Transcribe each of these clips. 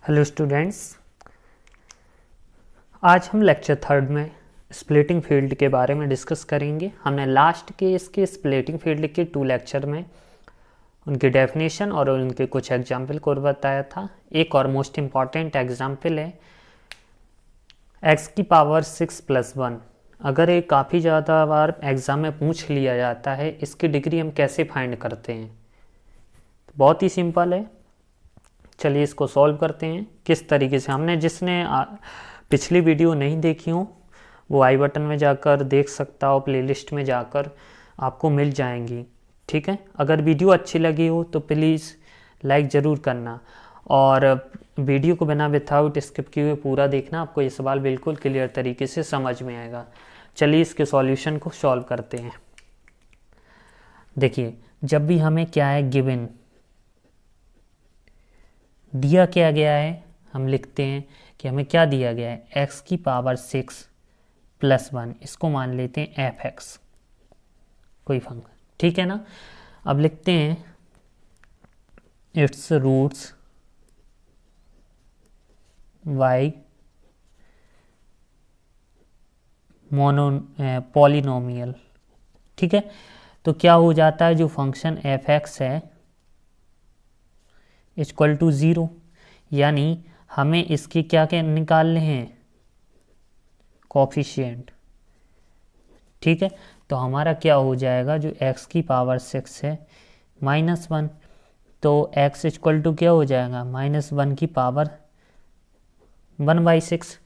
Hello students, आज हम lecture third में स्प्लिटिंग फील्ड के बारे में डिस्कस करेंगे। हमने लास्ट के इसके स्प्लिटिंग फील्ड के 2 लेक्चर में उनकी डेफिनेशन और उनके कुछ एग्जाम्पल को बताया था। एक और मोस्ट इम्पॉर्टेंट एग्जाम्पल है x की पावर 6 प्लस 1। अगर ये काफ़ी ज़्यादा बार एग्ज़ाम में पूछ लिया जाता है, इसकी डिग्री हम कैसे फाइंड करते हैं। बहुत ही सिंपल है, चलिए इसको सॉल्व करते हैं। किस तरीके से हमने, जिसने पिछली वीडियो नहीं देखी हो वो आई बटन में जाकर देख सकता हो, प्लेलिस्ट में जाकर आपको मिल जाएंगी। ठीक है, अगर वीडियो अच्छी लगी हो तो प्लीज़ लाइक ज़रूर करना और वीडियो को बिना विथआउट स्किप किए हुए पूरा देखना, आपको ये सवाल बिल्कुल क्लियर तरीके से समझ में आएगा। चलिए इसके सॉल्यूशन को सॉल्व करते हैं। देखिए, जब भी हमें क्या है गिवन दिया क्या गया है, हम लिखते हैं कि हमें क्या दिया गया है, x की पावर 6 प्लस 1, इसको मान लेते हैं f(x), कोई फंक्शन। ठीक है ना। अब लिखते हैं इट्स रूट्स y पॉलिनोमियल। ठीक है, तो क्या हो जाता है, जो फंक्शन f(x) है इक्वल टू 0, यानी हमें इसके क्या क्या निकालने हैं, कोफिशिएंट। ठीक है, तो हमारा क्या हो जाएगा, जो x की पावर 6 है -1, तो x इक्वल टू क्या हो जाएगा, -1 की पावर 1/6।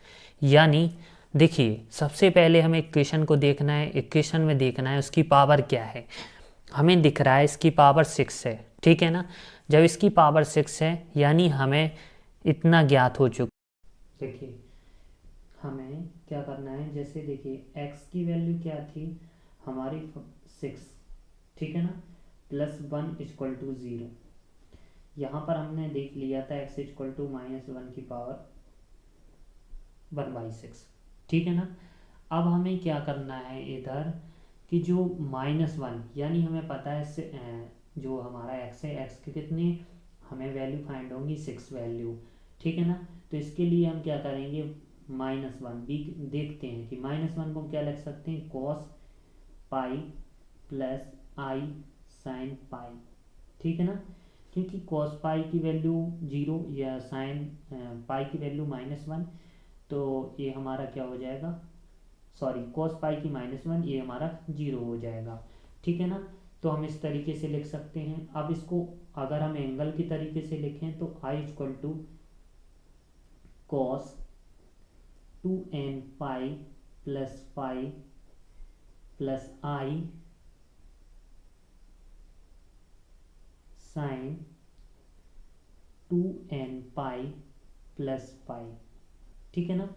यानी देखिए, सबसे पहले हमें इक्वेशन को देखना है, इक्वेशन में देखना है उसकी पावर क्या है। हमें दिख रहा है इसकी पावर 6 है, ठीक है ना। जब इसकी पावर 6 है यानी हमें इतना ज्ञात हो चुका। देखिए हमें क्या करना है, जैसे देखिए x की वैल्यू क्या थी हमारी 6, ठीक है ना, +1 इक्वल टू 0। यहाँ पर हमने देख लिया था x इक्वल टू -1 की पावर 1/6, ठीक है ना। अब हमें क्या करना है इधर कि जो -1, यानी हमें पता है जो हमारा x है, x के कितनी हमें वैल्यू फाइंड होंगी, 6 वैल्यू। ठीक है ना, तो इसके लिए हम क्या करेंगे, -1 भी देखते हैं कि -1 को क्या लिख सकते हैं, cos pi plus i sine pi. ठीक है ना, क्योंकि cos पाई की वैल्यू 0 या साइन पाई की वैल्यू -1, तो ये हमारा क्या हो जाएगा, सॉरी cos पाई की -1, ये हमारा 0 हो जाएगा। ठीक है ना, तो हम इस तरीके से लिख सकते हैं। अब इसको अगर हम एंगल की तरीके से लिखें तो i equal to cos 2n pi plus pi plus i sine 2n pi plus pi. ठीक है ना,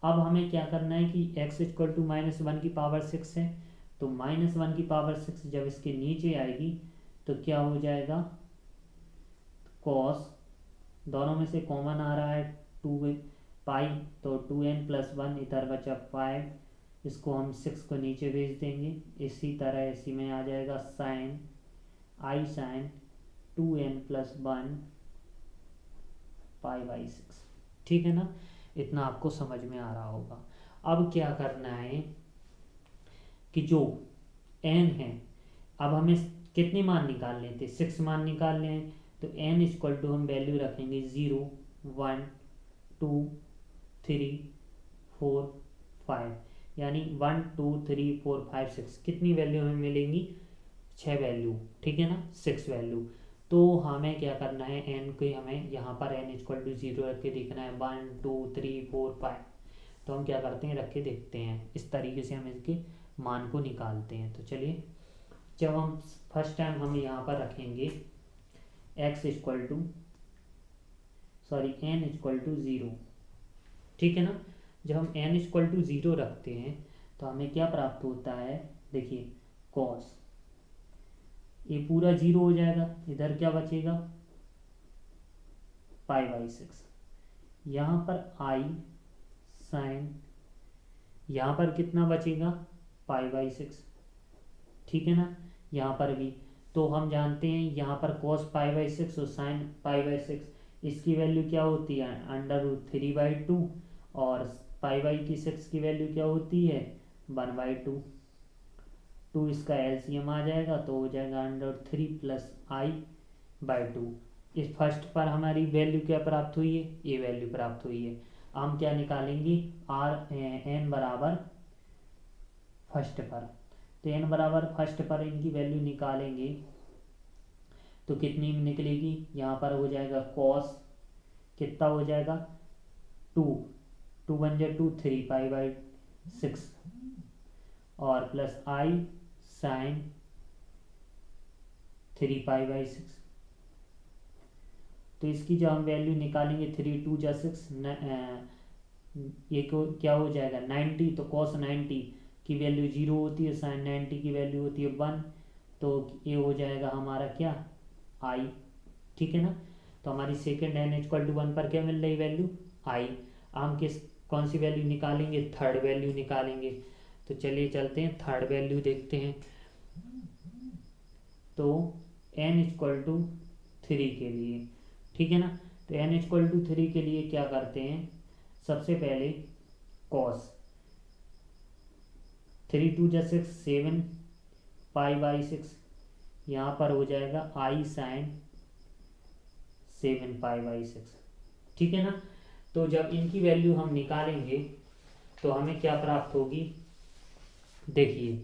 अब हमें क्या करना है कि x इक्वल टू -1 की पावर 6 है, तो -1 की पावर 6 जब इसके नीचे आएगी तो क्या हो जाएगा, cos, दोनों में से कॉमन आ रहा है 2 पाई, तो 2n प्लस 1 इधर बचा 5, इसको हम 6 को नीचे भेज देंगे। इसी तरह इसी में आ जाएगा sine i sine 2n plus 1 पाई/6। ठीक है ना, इतना आपको समझ में आ रहा होगा। अब क्या करना है कि जो n है, अब हमें कितने मान निकालने थे, 6 मान निकालने हैं, तो n इक्वल टू हम वैल्यू रखेंगे 0 1 2 3 4 5, यानी 1 2 3 4 5 6 कितनी वैल्यू हमें मिलेंगी, 6 वैल्यू। ठीक है ना, 6 वैल्यू। तो हमें क्या करना है, n को हमें यहाँ पर n इक्वल टू 0 रख के देखना है, 1 2 3 4 5। तो हम क्या करते हैं, रख के देखते हैं, इस तरीके से हम इसके मान को निकालते हैं। तो चलिए, जब हम फर्स्ट टाइम हम यहाँ पर रखेंगे x equal to sorry n equal to 0, ठीक है ना। जब हम n इक्वल टू 0 रखते हैं तो हमें क्या प्राप्त होता है, देखिए cos, ये पूरा 0 हो जाएगा, इधर क्या बचेगा पाई/6, यहाँ पर i साइन, यहाँ पर कितना बचेगा पाई/6। ठीक है ना, यहाँ पर भी तो हम जानते हैं यहाँ पर cos पाई/6 और साइन पाई/6, इसकी वैल्यू क्या होती है √3/2 और π/6 की वैल्यू क्या होती है 1/2। 2 इसका एलसीएम आ जाएगा तो हो जाएगा √3 + i/2। इस फर्स्ट पर हमारी वैल्यू क्या प्राप्त हुई है, ये वैल्यू प्राप्त हुई है। हम क्या निकालेंगे n बराबर फर्स्ट पर, तो n बराबर फर्स्ट पर इनकी वैल्यू निकालेंगे तो कितनी निकलेगी, यहाँ पर हो जाएगा कॉस कितना हो जाएगा 2, 2 × 2 3 π/6 और प्लस i sin 3 π/6। तो इसकी जो हम वैल्यू निकालेंगे 3 × 2 = 6, ये क्या हो जाएगा 90। तो cos 90 की वैल्यू 0 होती है, sin 90 की वैल्यू होती है 1, तो ये हो जाएगा हमारा क्या i। ठीक है ना। तो हमारी सेकेंड n = 1 पर क्या मिल रही वैल्यू i। हम कौन सी वैल्यू निकालेंगे, थर्ड वैल्यू निकालेंगे। तो चलिए चलते हैं थर्ड वैल्यू देखते हैं। तो n = 3 के लिए, ठीक है ना। तो n = 3 के लिए क्या करते हैं, सबसे पहले cos 3 × 2 = 6 7 π/6, यहाँ पर हो जाएगा i sin 7 π/6। ठीक है ना। तो जब इनकी वैल्यू हम निकालेंगे तो हमें क्या प्राप्त होगी, देखिए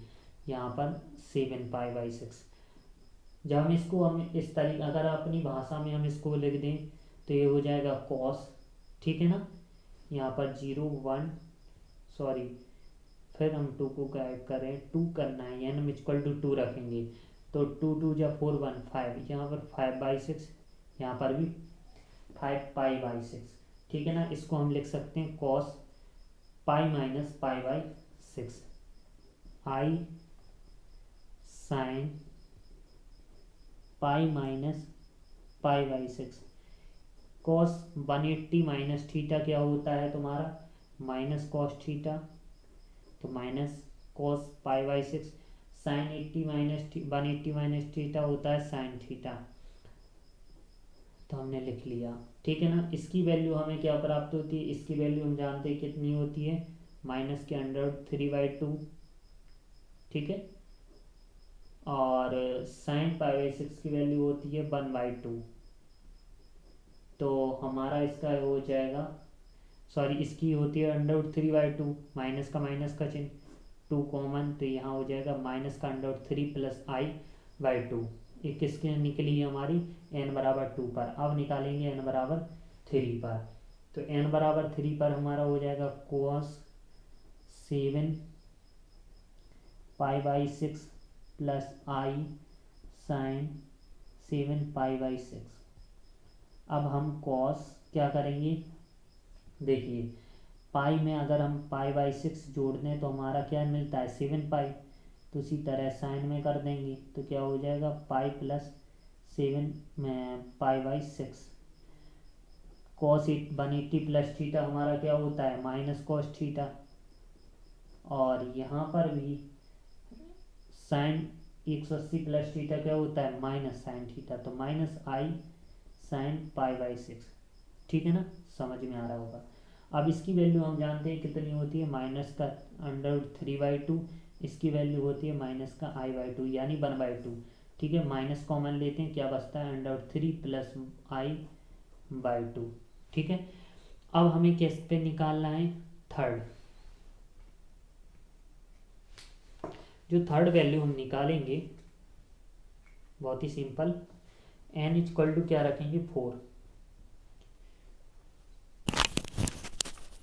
यहाँ पर 7 π/6। जब हम इस तरीके अगर अपनी भाषा में हम इसको लिख दें तो ये हो जाएगा cos, ठीक है ना। यहाँ पर 0 1 सॉरी, फिर हम 2 को गायब करें, 2 करना है, n = 2 रखेंगे तो 2 2 × 4 1 5, यहाँ पर 5/6, यहाँ पर भी 5 π/6। ठीक है ना। इसको हम लिख सकते हैं cos π - π/6 i sin π - π/6। cos 180 - theta क्या होता है तुम्हारा -cos थीटा, तो -cos π/6। sin 180 - थीटा होता है sin थीटा, तो हमने लिख लिया। ठीक है ना। इसकी वैल्यू हमें क्या प्राप्त होती है, इसकी वैल्यू हम जानते हैं कितनी होती है -√3/2। ठीक है। और sin π/6 की वैल्यू होती है 1/2। तो हमारा इसका हो जाएगा, सॉरी इसकी होती है √3/2, माइनस का चिन्ह 2 कॉमन, तो यहाँ हो जाएगा -√3 + i/2। ये किसके निकली हमारी n = 2 पर। अब निकालेंगे n = 3 पर। तो n = 3 पर हमारा हो जाएगा cos 7 π/6 + i sin 7 π/6। अब हम cos क्या करेंगे, देखिए पाई में अगर हम π/6 जोड़ दें तो हमारा क्या मिलता है 7 पाई, तो उसी तरह साइन में कर देंगे तो क्या हो जाएगा पाई + 7 π/6। cos 180 + थीटा हमारा क्या होता है -cos थीटा, और यहाँ पर भी साइन 180 + थीटा क्या होता है -sin थीटा, तो -i sin π/6। ठीक है ना, समझ में आ रहा होगा। अब इसकी वैल्यू हम जानते हैं कितनी होती है -√3/2, इसकी वैल्यू होती है -i/2 यानी 1/2। ठीक है, माइनस कॉमन लेते हैं, क्या बचता है √3 + i/2। ठीक है। अब हमें किस पे निकालना है, थर्ड। जो थर्ड वैल्यू हम निकालेंगे बहुत ही सिंपल, n = क्या रखेंगे 4।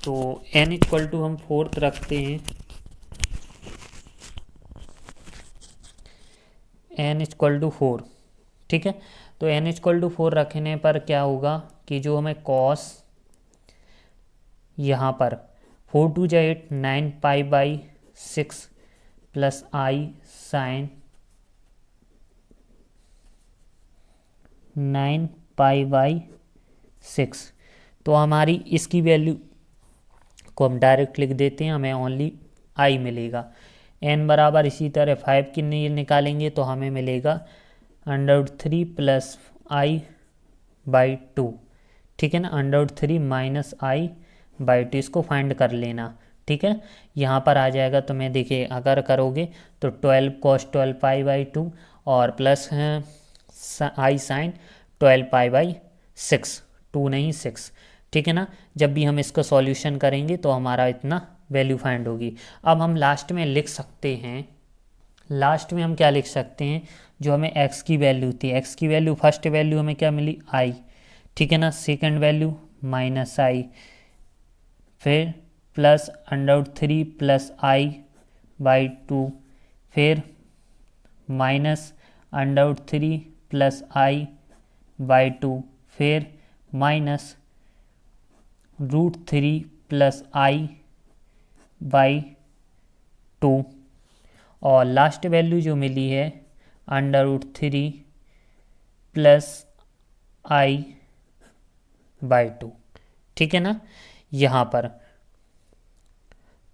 तो n = हम 4 रखते हैं, n = 4। ठीक है। तो n = 4 रखने पर क्या होगा कि जो हमें cos यहाँ पर 4 2 × 8 9 π/6 + i sin 9 π/6, तो हमारी इसकी वैल्यू को हम डायरेक्ट लिख देते हैं, हमें ओनली i मिलेगा। n बराबर इसी तरह 5 की निकालेंगे तो हमें मिलेगा √3 + i/2। ठीक है ना, √3 माइनस आई बाई टू, इसको फाइंड कर लेना। ठीक है, यहाँ पर आ जाएगा तुम्हें, देखिए अगर करोगे तो 12 cos 12 पाई बाई 2 और प्लस है आई साइन 12 पाई बाई 6, 2 नहीं 6। ठीक है ना, जब भी हम इसका सॉल्यूशन करेंगे तो हमारा इतना वैल्यू फाइंड होगी। अब हम लास्ट में लिख सकते हैं, लास्ट में हम क्या लिख सकते हैं, जो हमें x की वैल्यू थी, x की वैल्यू फर्स्ट वैल्यू हमें क्या मिली i, ठीक है ना, सेकंड वैल्यू माइनस आई, फिर प्लस √3 प्लस आई बाई 2, फिर माइनस √3 प्लस आई बाई 2, फिर माइनस √3 प्लस आई बाई 2, और लास्ट वैल्यू जो मिली है √3 प्लस आई बाई 2। ठीक है ना, यहाँ पर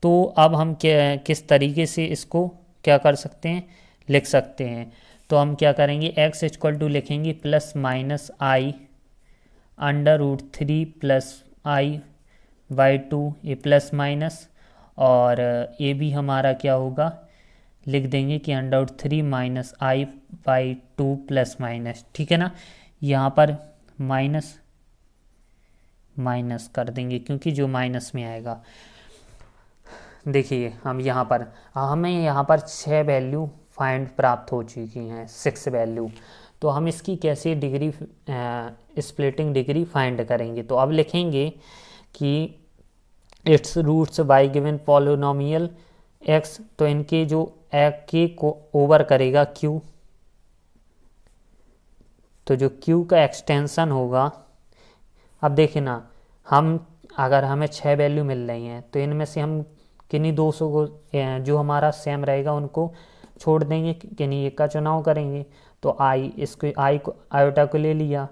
तो अब हम क्या किस तरीके से इसको क्या कर सकते हैं, लिख सकते हैं। तो हम क्या करेंगे, x इक्वल टू लिखेंगे plus minus I √3 plus I by 2, ये प्लस माइनस, और ये भी हमारा क्या होगा, लिख देंगे कि √3 minus I by 2 plus minus. ठीक है ना, यहाँ पर माइनस माइनस कर देंगे क्योंकि जो माइनस में आएगा। देखिए हम यहाँ पर, हमें यहाँ पर 6 वैल्यू फाइंड प्राप्त हो चुकी हैं, 6 वैल्यू। तो हम इसकी कैसे डिग्री स्प्लिटिंग डिग्री फाइंड करेंगे। तो अब लिखेंगे कि its roots by given polynomial x, तो इनके जो k को ओवर करेगा q, तो जो q का एक्सटेंशन होगा, अब देखिए ना, हम अगर हमें 6 वैल्यू मिल रही हैं तो इनमें से हम किन्हीं 200 को जो हमारा सेम रहेगा उनको छोड़ देंगे, किन्हीं एक का चुनाव करेंगे। तो आई, इसको आई को आयोटा को ले लिया,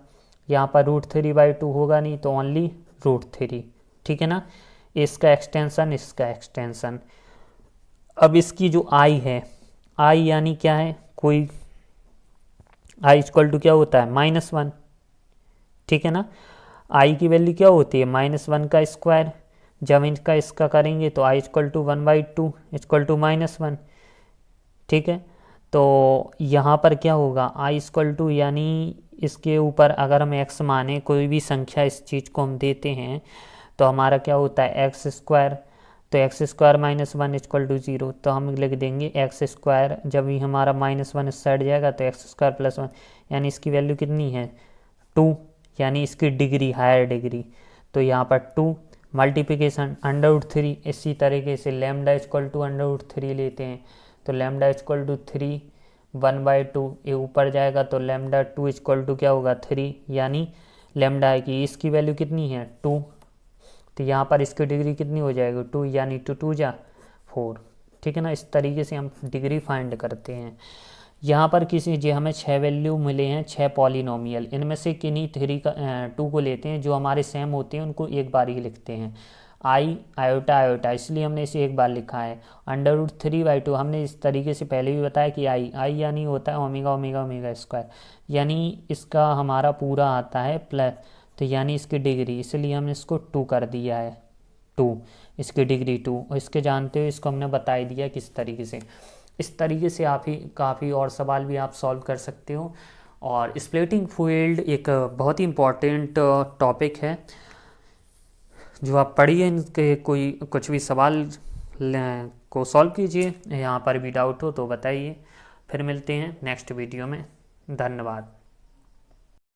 यहाँ पर √3 बाई 2 होगा नहीं तो ओनली √3। ठीक है ना, इसका एक्सटेंशन, इसका एक्सटेंशन। अब इसकी जो आई है, आई यानी क्या है, कोई आई इक्वल टू क्या होता है -1। ठीक है ना, आई की वैल्यू क्या होती है -1 का स्क्वायर। जब इनका इसका करेंगे तो I equal to 1/2 equal to -1। ठीक है, तो यहाँ पर क्या होगा, आई इक्वल टू यानी इसके ऊपर अगर हम x माने, कोई भी संख्या इस चीज़ को हम देते हैं तो हमारा क्या होता है x स्क्वायर। तो x स्क्वायर -1 इक्वल टू 0, तो हम लिख देंगे x स्क्वायर, जब भी हमारा -1 इस साइड जाएगा तो x स्क्वायर प्लस 1, यानी इसकी वैल्यू कितनी है 2, यानी इसकी डिग्री हायर डिग्री। तो यहाँ पर 2 मल्टीप्लिकेशन √3, इसी तरीके से लैम्डा इक्वल टू √3 लेते हैं, तो लैम्डा इक्वल टू 3 1/2, ये ऊपर जाएगा तो लैम्डा 2 इक्वल टू क्या होगा 3, यानी लैम्डा की इसकी वैल्यू कितनी है 2, तो यहाँ पर इसकी डिग्री कितनी हो जाएगी 2, यानी 2 2 जा 4। ठीक है ना, इस तरीके से हम डिग्री फाइंड करते हैं। यहाँ पर किसी जो हमें 6 वैल्यू मिले हैं, 6 पॉलिनोमियल, इनमें से किन्हीं 2 को लेते हैं, जो हमारे सेम होते हैं उनको एक बार ही लिखते हैं। आई आयोटा आयोटा, इसलिए हमने इसे एक बार लिखा है। √3/2 हमने इस तरीके से पहले भी बताया कि आई यानी होता है ओमेगा ओमेगा ओमेगा स्क्वायर, यानी इसका हमारा पूरा आता है प्लस, तो यानी इसकी डिग्री, इसलिए हमने इसको 2 कर दिया है, 2 इसकी डिग्री 2, और इसके जानते हुए इसको हमने बता ही दिया किस तरीके से। इस तरीके से आप ही काफ़ी और सवाल भी आप सॉल्व कर सकते हो। और स्प्लिटिंग फील्ड एक बहुत ही इम्पॉर्टेंट टॉपिक है जो आप पढ़िए, इनके कोई कुछ भी सवाल को सॉल्व कीजिए। यहाँ पर भी डाउट हो तो बताइए। फिर मिलते हैं नेक्स्ट वीडियो में। धन्यवाद।